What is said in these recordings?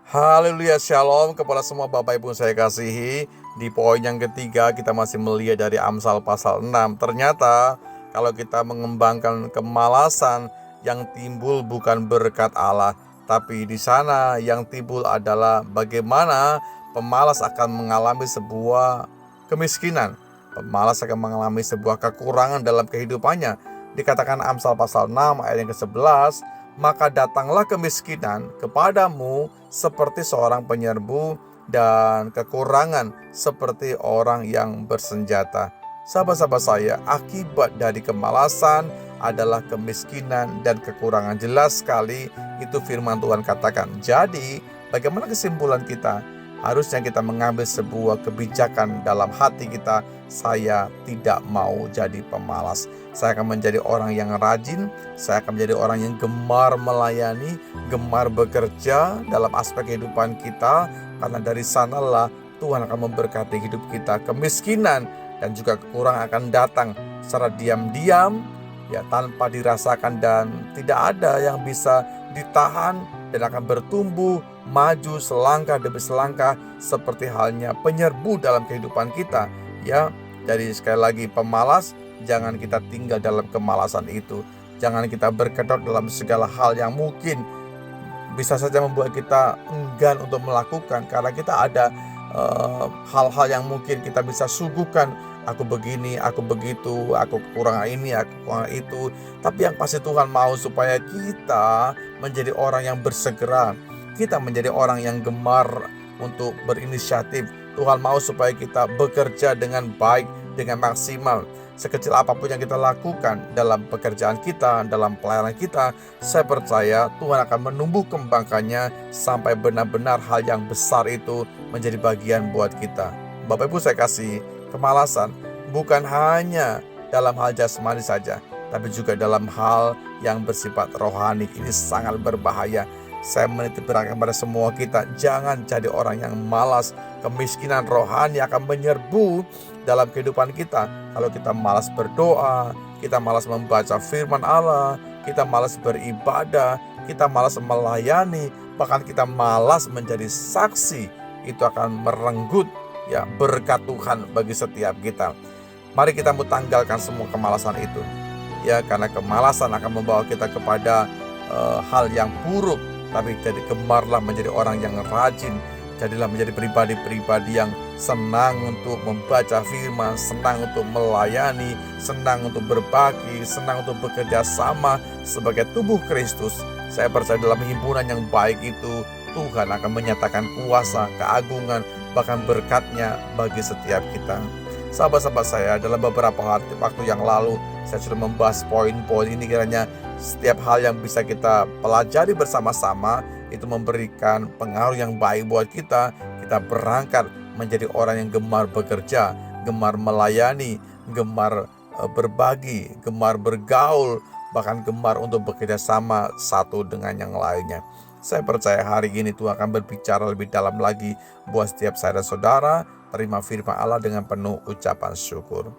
Haleluya, shalom kepada semua Bapak Ibu saya kasihi. Di poin yang ketiga kita masih melihat dari Amsal pasal 6. Ternyata kalau kita mengembangkan kemalasan, yang timbul bukan berkat Allah, tapi di sana yang timbul adalah bagaimana pemalas akan mengalami sebuah kemiskinan. Pemalas akan mengalami sebuah kekurangan dalam kehidupannya. Dikatakan Amsal pasal 6 ayat yang ke-11, maka datanglah kemiskinan kepadamu seperti seorang penyerbu dan kekurangan seperti orang yang bersenjata. Sahabat-sahabat saya, akibat dari kemalasan adalah kemiskinan dan kekurangan. Jelas sekali itu firman Tuhan katakan. Jadi, bagaimana kesimpulan kita? Harusnya kita mengambil sebuah kebijakan dalam hati kita. Saya tidak mau jadi pemalas. Saya akan menjadi orang yang rajin. Saya akan menjadi orang yang gemar melayani, gemar bekerja dalam aspek kehidupan kita. Karena dari sanalah Tuhan akan memberkati hidup kita. Kemiskinan dan juga kekurangan akan datang secara diam-diam, ya, tanpa dirasakan, dan tidak ada yang bisa ditahan, dan akan bertumbuh maju selangkah demi selangkah seperti halnya penyerbu dalam kehidupan kita, ya. Jadi sekali lagi, pemalas, jangan kita tinggal dalam kemalasan itu. Jangan kita berkedok dalam segala hal yang mungkin bisa saja membuat kita enggan untuk melakukan, karena kita ada hal-hal yang mungkin kita bisa suguhkan. Aku begini, aku begitu, aku kekurangan ini, aku kekurangan itu. Tapi yang pasti Tuhan mau supaya kita menjadi orang yang bersegera. Kita menjadi orang yang gemar untuk berinisiatif. Tuhan mau supaya kita bekerja dengan baik, dengan maksimal. Sekecil apapun yang kita lakukan dalam pekerjaan kita, dalam pelayanan kita, saya percaya Tuhan akan menumbuh kembangkannya sampai benar-benar hal yang besar itu menjadi bagian buat kita. Bapak Ibu saya kasih, kemalasan bukan hanya dalam hal jasmani saja, tapi juga dalam hal yang bersifat rohani. Ini sangat berbahaya. Saya menitip beratkan kepada semua kita, jangan jadi orang yang malas. Kemiskinan rohani akan menyerbu dalam kehidupan kita. Kalau kita malas berdoa, kita malas membaca firman Allah, kita malas beribadah, kita malas melayani, bahkan kita malas menjadi saksi, itu akan merenggut, ya, berkat Tuhan bagi setiap kita. Mari kita mau tanggalkan semua kemalasan itu, ya, karena kemalasan akan membawa kita kepada hal yang buruk. Tapi jadi gemarlah menjadi orang yang rajin. Jadilah menjadi pribadi-pribadi yang senang untuk membaca firman, senang untuk melayani, senang untuk berbagi, senang untuk bekerja sama sebagai tubuh Kristus. Saya percaya dalam himpunan yang baik itu Tuhan akan menyatakan kuasa, keagungan, bahkan berkatnya bagi setiap kita. Sahabat-sahabat saya, dalam beberapa waktu yang lalu saya sudah membahas poin-poin ini. Kiranya setiap hal yang bisa kita pelajari bersama-sama itu memberikan pengaruh yang baik buat kita. Kita berangkat menjadi orang yang gemar bekerja, gemar melayani, gemar berbagi, gemar bergaul, bahkan gemar untuk bekerja sama satu dengan yang lainnya. Saya percaya hari ini Tuhan akan berbicara lebih dalam lagi buat setiap saya dan saudara. Terima firman Allah dengan penuh ucapan syukur.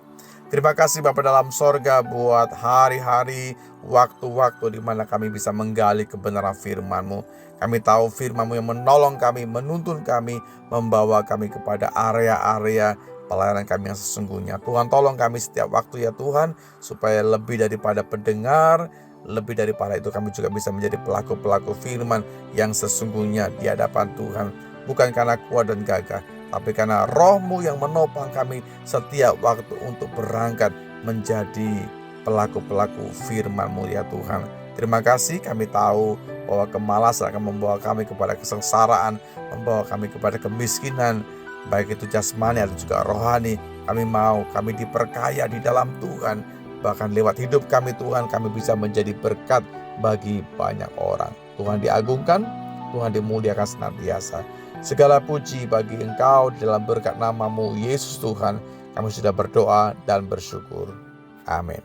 Terima kasih Bapa dalam sorga buat hari-hari, waktu-waktu di mana kami bisa menggali kebenaran firman-Mu. Kami tahu firman-Mu yang menolong kami, menuntun kami, membawa kami kepada area-area pelayanan kami yang sesungguhnya. Tuhan, tolong kami setiap waktu ya Tuhan, supaya lebih daripada pendengar, lebih daripada itu kami juga bisa menjadi pelaku-pelaku firman yang sesungguhnya di hadapan Tuhan. Bukan karena kuat dan gagah, tapi karena Roh-Mu yang menopang kami setiap waktu untuk berangkat menjadi pelaku-pelaku firman-Mu ya Tuhan. Terima kasih, kami tahu bahwa kemalasan akan membawa kami kepada kesengsaraan, membawa kami kepada kemiskinan, baik itu jasmani atau juga rohani. Kami mau kami diperkaya di dalam Tuhan. Bahkan lewat hidup kami Tuhan, kami bisa menjadi berkat bagi banyak orang. Tuhan diagungkan, Tuhan dimuliakan senantiasa. Segala puji bagi Engkau di dalam berkat nama-Mu Yesus Tuhan. Kami sudah berdoa dan bersyukur. Amin.